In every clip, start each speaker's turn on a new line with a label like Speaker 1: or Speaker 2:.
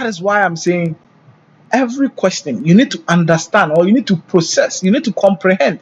Speaker 1: That is why I'm saying every question you need to understand, or you need to process, you need to comprehend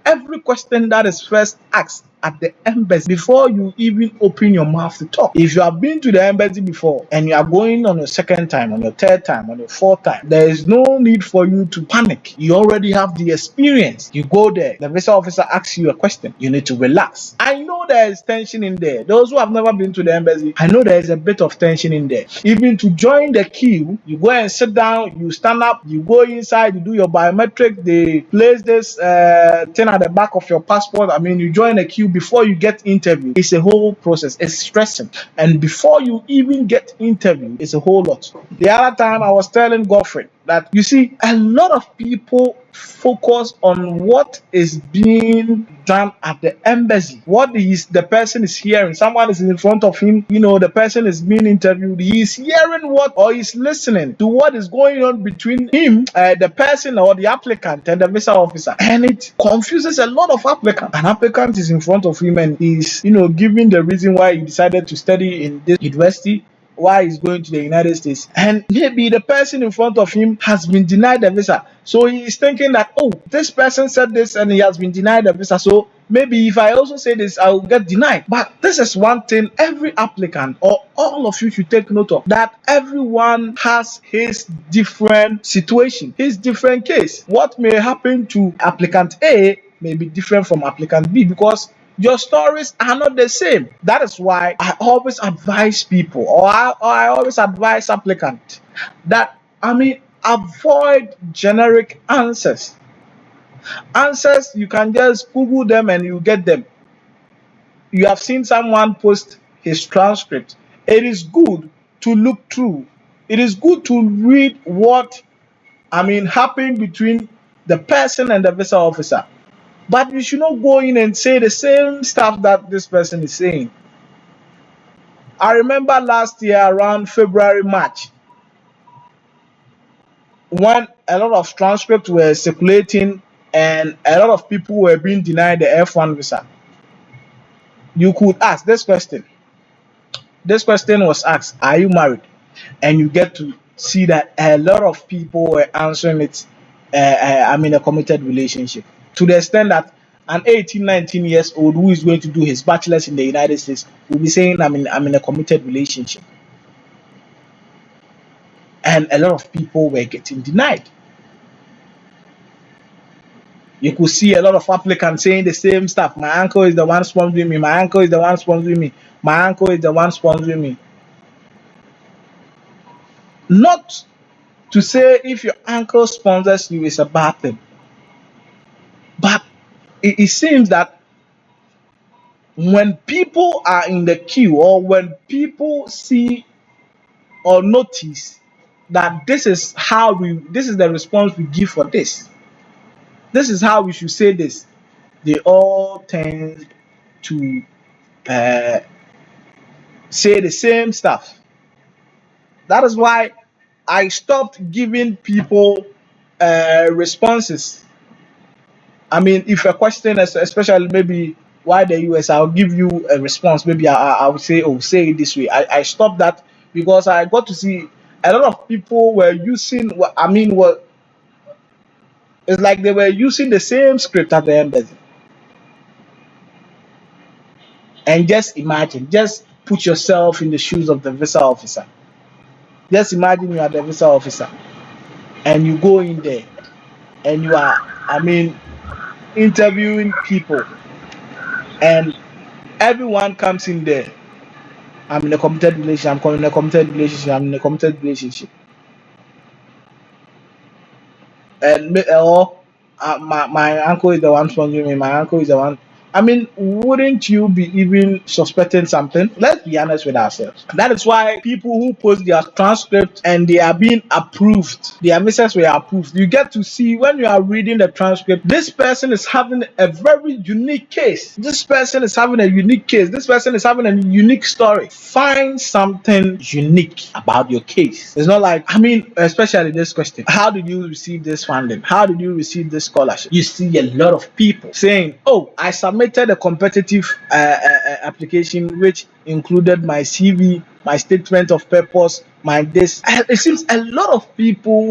Speaker 1: every question that is first asked at the embassy before you even open your mouth to talk. If you have been to the embassy before and you are going on your second time, on your third time, on your fourth time, there is no need for you to panic. You already have the experience. You go there, the visa officer asks you a question, you need to relax. I know there is tension in there. Those who have never been to the embassy, I know there is a bit of tension in there. Even to join the queue, you go and sit down, you stand up, you go inside, you do your biometric, they place this thing at the back of your passport. I mean, you join a queue before you get interviewed. It's a whole process. It's stressing. And before you even get interviewed, it's a whole lot. The other time I was telling Godfrey that, you see, a lot of people focus on what is being done at the embassy. What is the person is hearing? Someone is in front of him, the person is being interviewed. He is hearing what, or he's listening to what is going on between him, the person or the applicant, and the visa officer. And it confuses a lot of applicants. An applicant is in front of him and he's, giving the reason why he decided to study in this university, why he's going to the United States, and maybe the person in front of him has been denied the visa. So he is thinking that, oh, this person said this and he has been denied the visa, so maybe if I also say this, I will get denied. But this is one thing every applicant, or all of you, should take note of, that everyone has his different situation, his different case. What may happen to applicant A may be different from applicant B, because your stories are not the same. That is why I always advise people, or I always advise applicants that, avoid generic answers. Answers, you can just Google them and you get them. You have seen someone post his transcript. It is good to look through. It is good to read what happened between the person and the visa officer. But you should not go in and say the same stuff that this person is saying. I remember last year around February, March, when a lot of transcripts were circulating and a lot of people were being denied the F1 visa. You could ask this question. This question was asked, are you married? And you get to see that a lot of people were answering it, I'm in a committed relationship. To the extent that an 18, 19 years old who is going to do his bachelor's in the United States will be saying, I'm in a committed relationship. And a lot of people were getting denied. You could see a lot of applicants saying the same stuff. My uncle is the one sponsoring me. My uncle is the one sponsoring me. My uncle is the one sponsoring me. Not to say if your uncle sponsors you is a bad thing. But it seems that when people are in the queue, or when people see or notice that this is the response we give for this, this is how we should say this, they all tend to say the same stuff. That is why I stopped giving people responses. If a question is, especially maybe why the US, I'll give you a response. Maybe I would say, oh, say it this way. I stopped that because I got to see a lot of people were using it's like they were using the same script at the embassy. And just imagine, just put yourself in the shoes of the visa officer. Just imagine you are the visa officer and you go in there and you are, interviewing people, and everyone comes in there. I'm in a committed relationship. I'm in a committed relationship. I'm in a committed relationship. And my uncle is the one sponsoring me. My uncle is the one. Wouldn't you be even suspecting something? Let's be honest with ourselves. That is why people who post their transcript and they are being approved, their visas were approved. You get to see when you are reading the transcript, this person is having a very unique case. This person is having a unique case. This person is having a unique story. Find something unique about your case. It's not like, especially this question. How did you receive this funding? How did you receive this scholarship? You see a lot of people saying, oh, I submitted submitted a competitive application which included my CV, my statement of purpose, my this. It seems a lot of people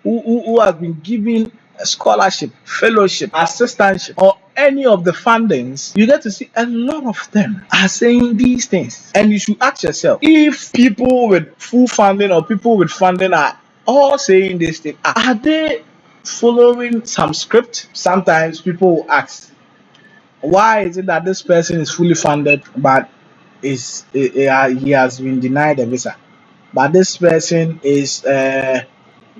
Speaker 1: who have been given a scholarship, fellowship, assistantship, or any of the fundings, you get to see a lot of them are saying these things. And you should ask yourself, if people with full funding or people with funding are all saying this thing, are they following some script? Sometimes people will ask, why is it that this person is fully funded but he has been denied a visa? But this person is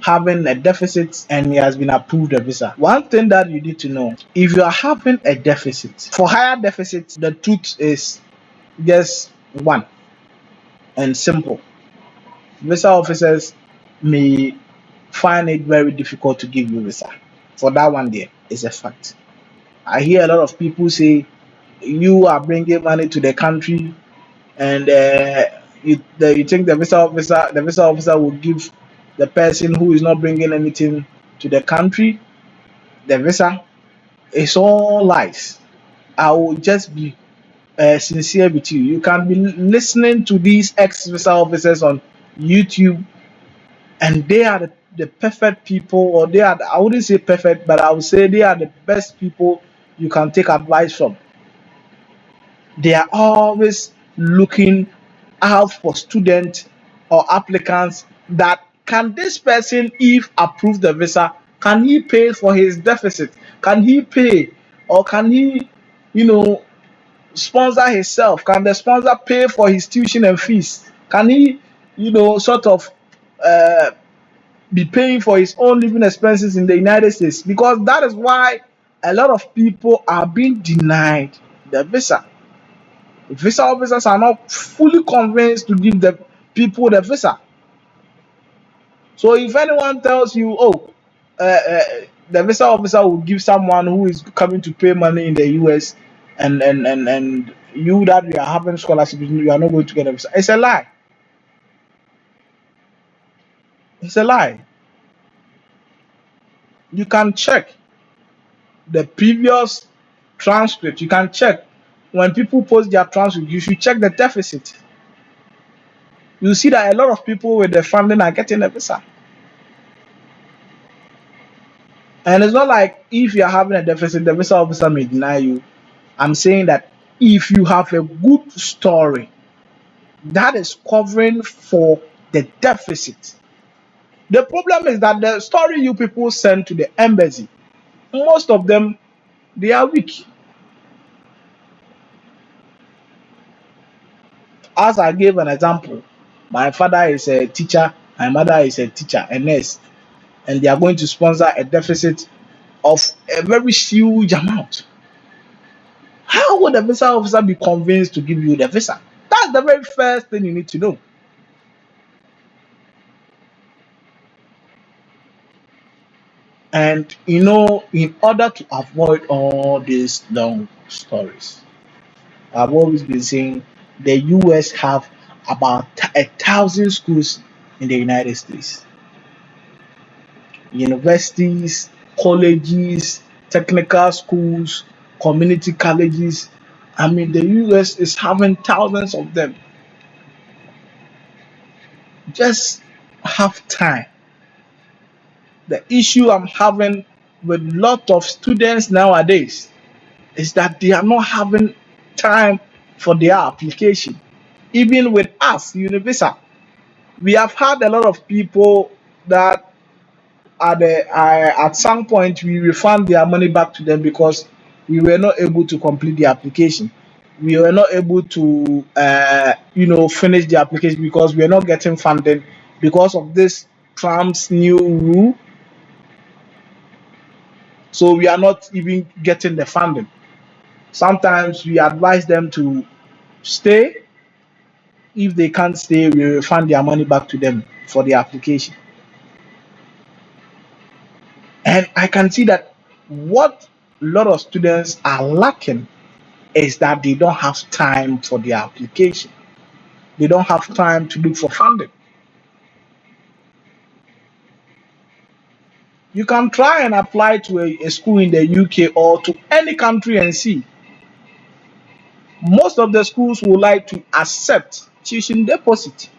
Speaker 1: having a deficit and he has been approved a visa. One thing that you need to know, if you are having a deficit, for higher deficits, the truth is just one and simple. Visa officers may find it very difficult to give you visa. For that one there is a fact. I hear a lot of people say you are bringing money to the country and you think the visa officer will give the person who is not bringing anything to the country the visa. It's all lies. I will just be sincere with you. You can be listening to these ex visa officers on YouTube, and they are the perfect people, or I wouldn't say perfect, but I would say they are the best people you can take advice from. They are always looking out for students or applicants that can this person, if approve the visa, can he pay for his deficit? Can he pay, or can he, you know, sponsor himself? Can the sponsor pay for his tuition and fees? Can he, sort of uh, be paying for his own living expenses in the United States? Because that is why a lot of people are being denied the visa. Visa officers are not fully convinced to give the people the visa. So if anyone tells you, oh, the visa officer will give someone who is coming to pay money in the US, and you that you are having scholarship, you are not going to get a visa, it's a lie. It's a lie. You can check the previous transcript. You can check when people post their transcript. You should check the deficit. You see that a lot of people with the funding are getting a visa. And it's not like if you're having a deficit, the visa officer may deny you. I'm saying that if you have a good story that is covering for the deficit, the problem is that the story you people send to the embassy, most of them, they are weak. As I gave an example, my father is a teacher, my mother is a teacher, a nurse, and they are going to sponsor a deficit of a very huge amount. How would the visa officer be convinced to give you the visa? That's the very first thing you need to know. And in order to avoid all these long stories, I've always been saying the US have about 1,000 schools in the United States. Universities, colleges, technical schools, community colleges. I mean, the US is having thousands of them. Just have time. The issue I'm having with a lot of students nowadays is that they are not having time for their application. Even with us, Univisa, we have had a lot of people that at some point we refund their money back to them because we were not able to complete the application. We were not able to, finish the application because we are not getting funding because of this Trump's new rule. So we are not even getting the funding. Sometimes we advise them to stay. If they can't stay, we refund their money back to them for the application. And I can see that what a lot of students are lacking is that they don't have time for their application. They don't have time to look for funding. You can try and apply to a school in the UK or to any country and see. Most of the schools would like to accept tuition deposit.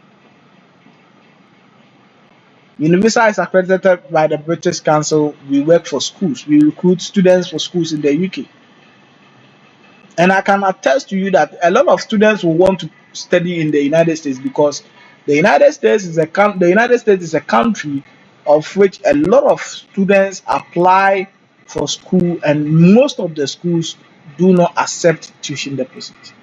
Speaker 1: Universal is accredited by the British Council. We work for schools. We recruit students for schools in the UK. And I can attest to you that a lot of students will want to study in the United States because the United States is a country of which a lot of students apply for school, and most of the schools do not accept tuition deposit.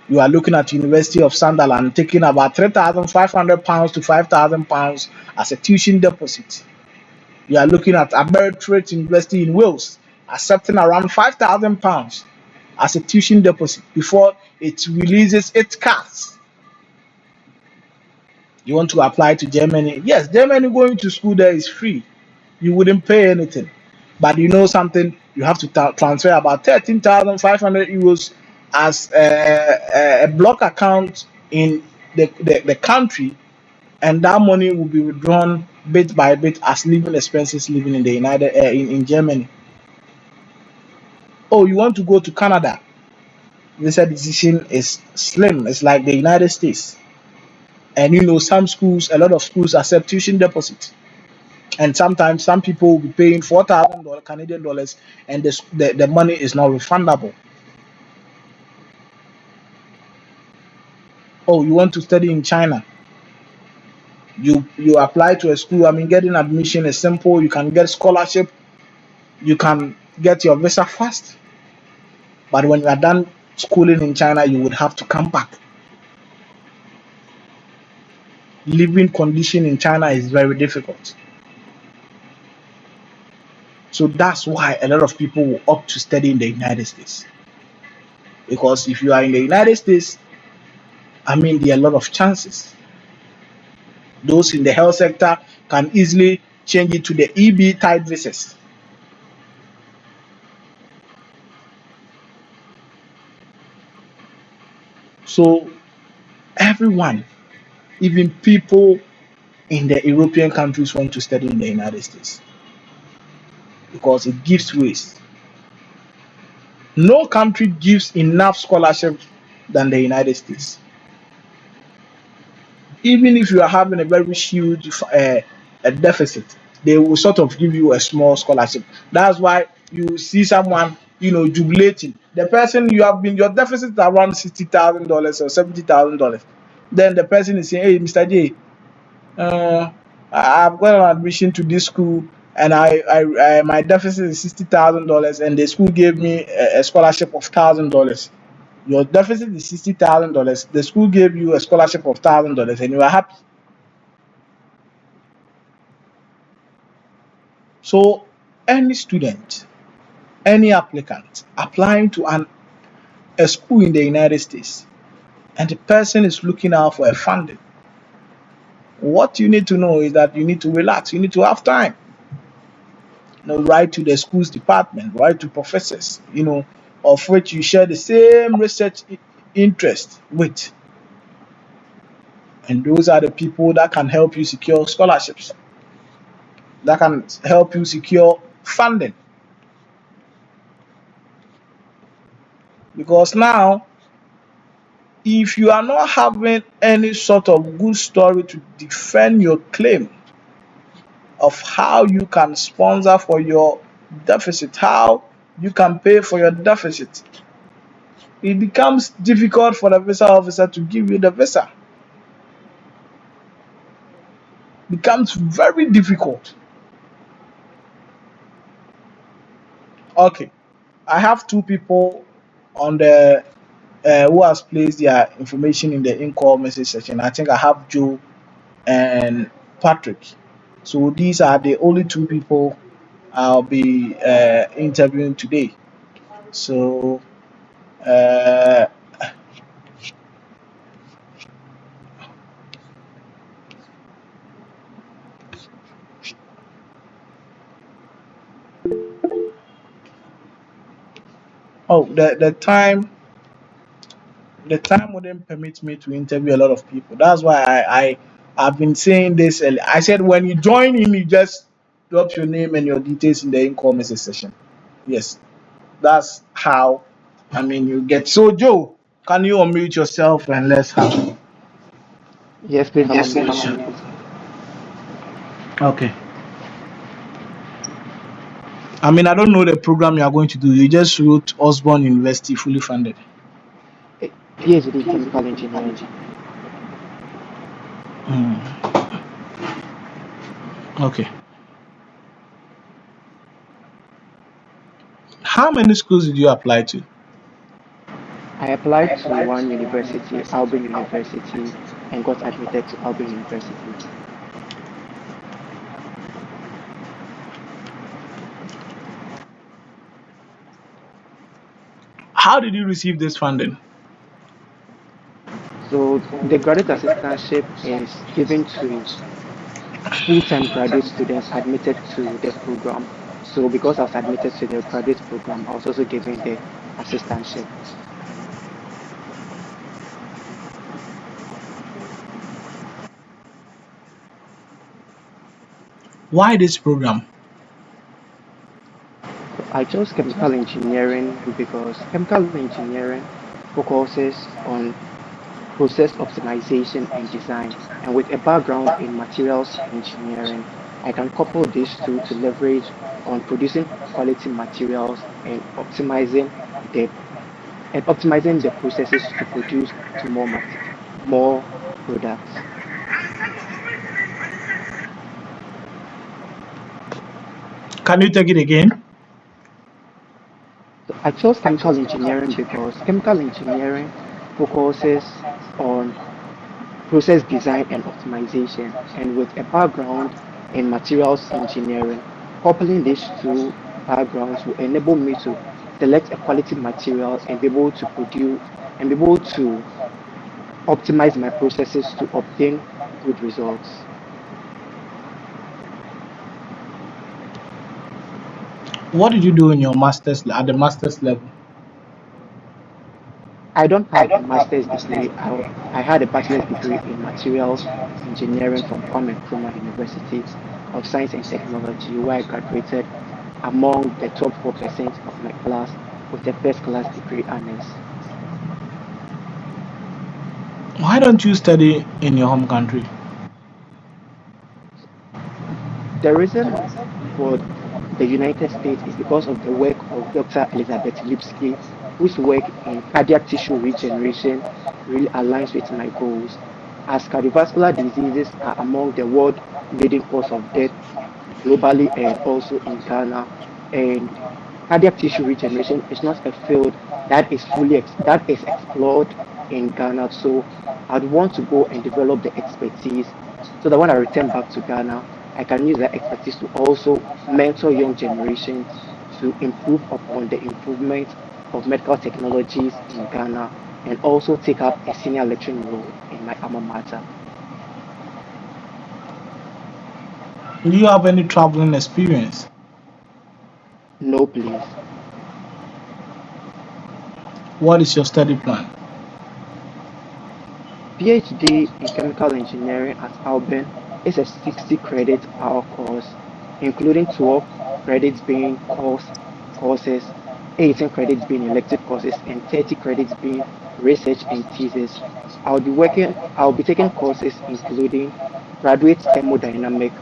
Speaker 1: You are looking at University of Sunderland taking about £3,500 to £5,000 as a tuition deposit. You are looking at Aberystwyth University in Wales accepting around £5,000 as a tuition deposit before it releases its cards. You want to apply to Germany? Yes, Germany going to school there is free. You wouldn't pay anything. But you know something? You have to transfer about 13,500 euros as a block account in the country, and that money will be withdrawn bit by bit as living expenses living in the in Germany. Oh, you want to go to Canada? Visa decision is slim. It's like the United States. And you know, a lot of schools accept tuition deposit. And sometimes some people will be paying $4,000 Canadian dollars, and the money is not refundable. Oh, you want to study in China? You apply to a school. I mean, getting admission is simple. You can get scholarship. You can get your visa fast. But when you are done schooling in China, you would have to come back. Living condition in China is very difficult. So that's why a lot of people will opt to study in the United States. Because if you are in the United States, I mean, there are a lot of chances. Those in the health sector can easily change it to the EB type visas. So everyone, even people in the European countries, want to study in the United States because it gives ways. No country gives enough scholarship than the United States. Even if you are having a very huge a deficit, they will sort of give you a small scholarship. That's why you see someone, jubilating. The person your deficit is around $60,000 or $70,000. Then the person is saying, "Hey, Mr. J, I've got an admission to this school, and I my deficit is $60,000, and the school gave me a scholarship of $1,000. Your deficit is $60,000. The school gave you a scholarship of $1,000, and you are happy." So, any student, any applicant applying to a school in the United States, and the person is looking out for a funding, what you need to know is that you need to relax. You need to have time. Write to the school's department, write to professors, of which you share the same research interest with. And those are the people that can help you secure scholarships, that can help you secure funding. Because now, if you are not having any sort of good story to defend your claim of how you can sponsor for your deficit, how you can pay for your deficit, it becomes difficult for the visa officer to give you the visa. It becomes very difficult. Okay, I have two people on the who has placed their information in the in-call message section. I think I have Joe and Patrick. So these are the only two people I'll be interviewing today. So uh, the time wouldn't permit me to interview a lot of people. That's why I've been saying this earlier. I said when you join in, you just drop your name and your details in the in-call message session. Yes, that's how I mean, you get so Joe. Can you unmute yourself and let's have?
Speaker 2: Yes, please, I'm
Speaker 1: Yes,
Speaker 2: on mute.
Speaker 1: please. Okay. I mean, I don't know the program you are going to do. You just wrote Osborne University fully funded.
Speaker 2: Eh, PhD Chemical Engineering.
Speaker 1: Hmm. Okay. How many schools did you apply to?
Speaker 2: I applied to one university, Auburn University, and got admitted to Auburn University.
Speaker 1: How did you receive this funding?
Speaker 2: So the graduate assistantship is given to full-time graduate students admitted to the program. So because I was admitted to the graduate program, I was also given the assistantship.
Speaker 1: Why this program?
Speaker 2: So I chose chemical engineering because chemical engineering focuses on process optimization and design. And with a background in materials engineering, I can couple these two to leverage on producing quality materials the and optimizing the processes to produce more products.
Speaker 1: Can you take it again?
Speaker 2: So I chose chemical engineering because chemical engineering focuses on process design and optimization, and with a background in materials engineering, coupling these two backgrounds will enable me to select a quality material and be able to produce and be able to optimize my processes to obtain good results.
Speaker 1: What did you do in your master's at the master's level?
Speaker 2: I don't have a master's degree. I had a bachelor's degree in materials engineering from Kwame Nkrumah University of Science and Technology, where I graduated among the top 4% of my class with a first class degree honors.
Speaker 1: Why don't you study in your home country?
Speaker 2: The reason for the United States is because of the work of Dr. Elizabeth Lipsky, whose work in cardiac tissue regeneration really aligns with my goals, as cardiovascular diseases are among the world leading cause of death globally and also in Ghana. And cardiac tissue regeneration is not a field that is explored in Ghana. So I'd want to go and develop the expertise so that when I return back to Ghana, I can use that expertise to also mentor young generations to improve upon the improvement of medical technologies in Ghana and also take up a senior lecturing role in my alma mater.
Speaker 1: Do you have any traveling experience?
Speaker 2: No, please.
Speaker 1: What is your study plan?
Speaker 2: PhD in chemical engineering at Auburn is a 60 credit hour course, including 12 credits being courses, 18 credits being elective courses, and 30 credits being research and thesis. I'll be taking courses including graduate thermodynamic,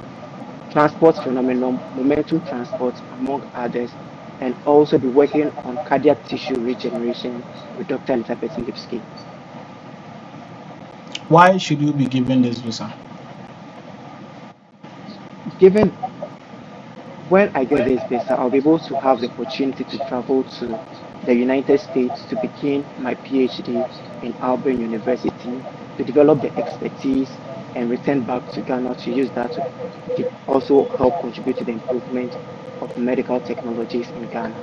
Speaker 2: transport phenomenon, momentum transport, among others, and also be working on cardiac tissue regeneration with Dr. Elizabeth Lipsky.
Speaker 1: Why should you be given this visa?
Speaker 2: Given when I get this visa, I'll be able to have the opportunity to travel to the United States to begin my PhD in Auburn University to develop the expertise and return back to Ghana to use that to also help contribute to the improvement of medical technologies in Ghana.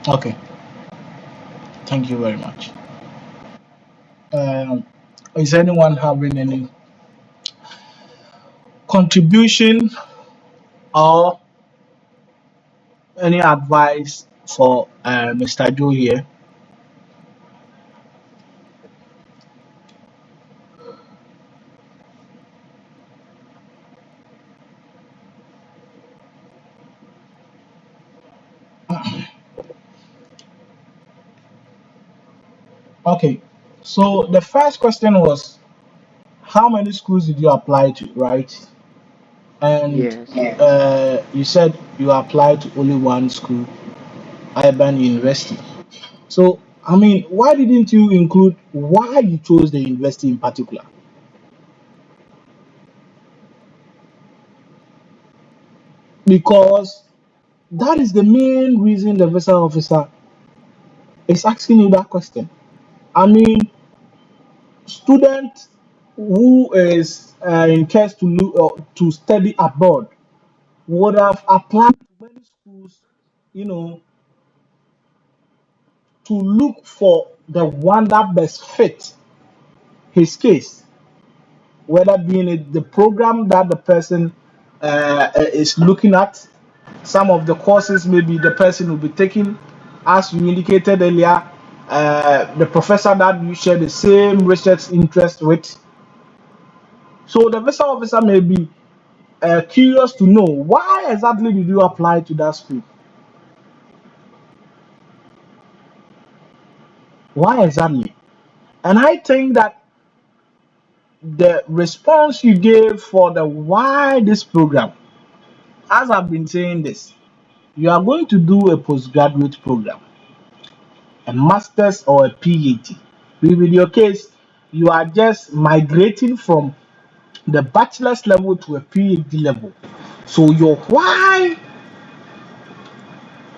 Speaker 1: Okay, thank you very much. Um, is anyone having any contribution or any advice for Mr. Joe here? Okay. So the first question was, how many schools did you apply to, right? And
Speaker 2: Yes.
Speaker 1: you said you applied to only one school, Urban University. So, I mean, why didn't you include why you chose the university in particular? Because that is the main reason the visa officer is asking you that question. I mean, student who is in case to look to study abroad would have applied to many schools, you know, to look for the one that best fit his case, whether being it the program that the person is looking at. Some of the courses maybe the person will be taking, as you indicated earlier, the professor that you share the same research interest with. So the visa officer may be curious to know why exactly did you apply to that school? Why exactly? And I think that the response you gave for the why this program, as I've been saying this, you are going to do a postgraduate program, a master's or a PhD. With your case, you are just migrating from the bachelor's level to a PhD level. So your why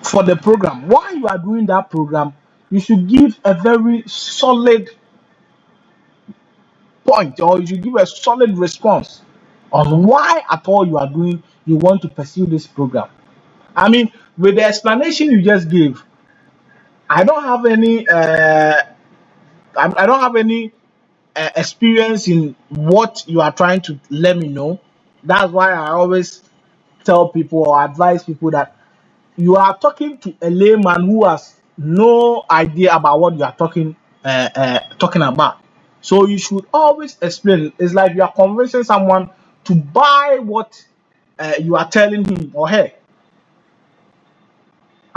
Speaker 1: for the program, why you are doing that program, you should give a very solid point, or you should give a solid response on why at all you want to pursue this program. I mean, with the explanation you just gave, I don't have any I don't have any experience in what you are trying to let me know. That's why I always tell people or advise people that you are talking to a layman who has no idea about what you are talking about. So you should always explain. It's like you are convincing someone to buy what you are telling him or her.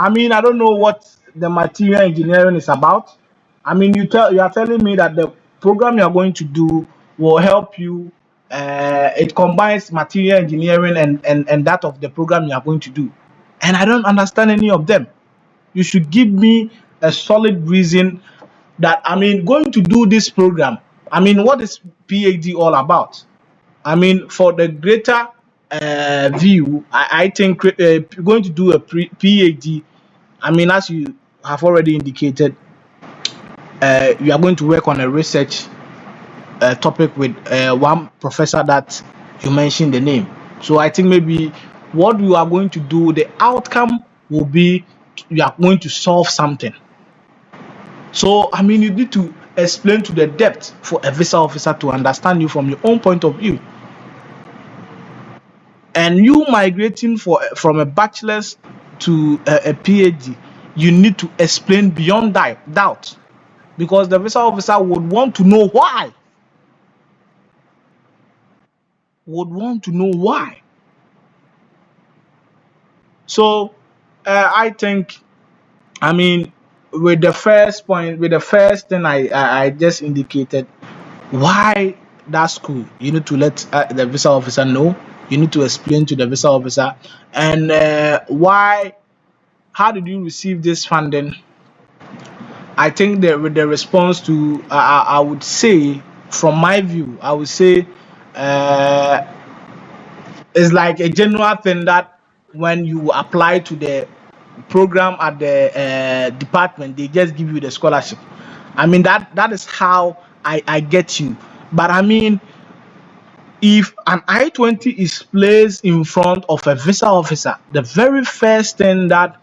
Speaker 1: I mean, I don't know what the material engineering is about. I mean, you are telling me that the program you are going to do will help you. It combines material engineering and that of the program you are going to do, and I don't understand any of them. You should give me a solid reason that I mean going to do this program. I mean, what is PhD all about? I mean, for the greater view, I think going to do a PhD. I mean, as you have already indicated, you are going to work on a research topic with one professor that you mentioned the name. So I think maybe what you are going to do, the outcome will be you are going to solve something. So I mean, you need to explain to the depth for a visa officer to understand you from your own point of view. And you migrating from a bachelor's to a PhD, you need to explain beyond doubt, because the visa officer would want to know why. Would want to know why. So I think, I mean, with the first point, with the first thing I just indicated, why that school, you need to let the visa officer know. You need to explain to the visa officer, and why. How did you receive this funding? I think that with the response to, I would say, from my view, I would say, uh, it's like a general thing that when you apply to the program at the department, they just give you the scholarship. I mean, that is how I get you. But I mean, if an I-20 is placed in front of a visa officer, the very first thing that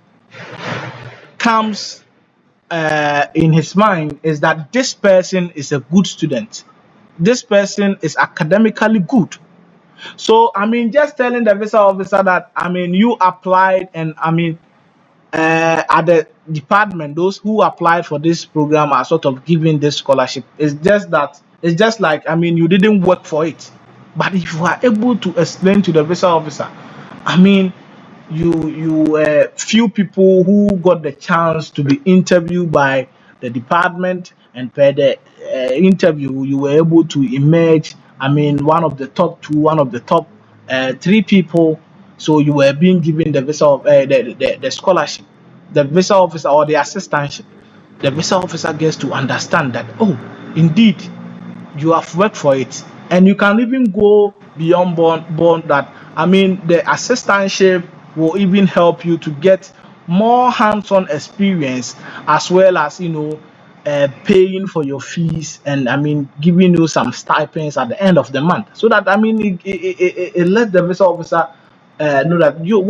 Speaker 1: comes in his mind is that this person is a good student. This person is academically good. So I mean, just telling the visa officer that I mean you applied, and I mean at the department, those who applied for this program are sort of given this scholarship. It's just that it's just like I mean you didn't work for it. But if you are able to explain to the visa officer, I mean you few people who got the chance to be interviewed by the department, and per the interview, you were able to emerge. I mean, one of the top two, one of the top three people. So you were being given the visa of the scholarship, the visa officer or the assistantship. The visa officer gets to understand that, oh, indeed, you have worked for it, and you can even go beyond born that. I mean, the assistantship will even help you to get more hands-on experience, as well as paying for your fees, and I mean giving you some stipends at the end of the month, so that I mean it lets the visa officer know that you're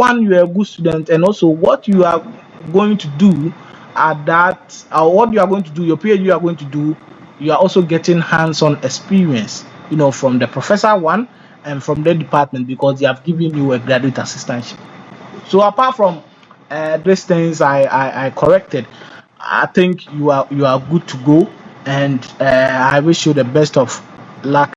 Speaker 1: a good student, and also what you are going to do at that, or what you are going to do, your PhD you are going to do, you are also getting hands-on experience, from the professor one and from the department, because they have given you a graduate assistantship. So apart from these things I corrected, I think you are good to go, and I wish you the best of luck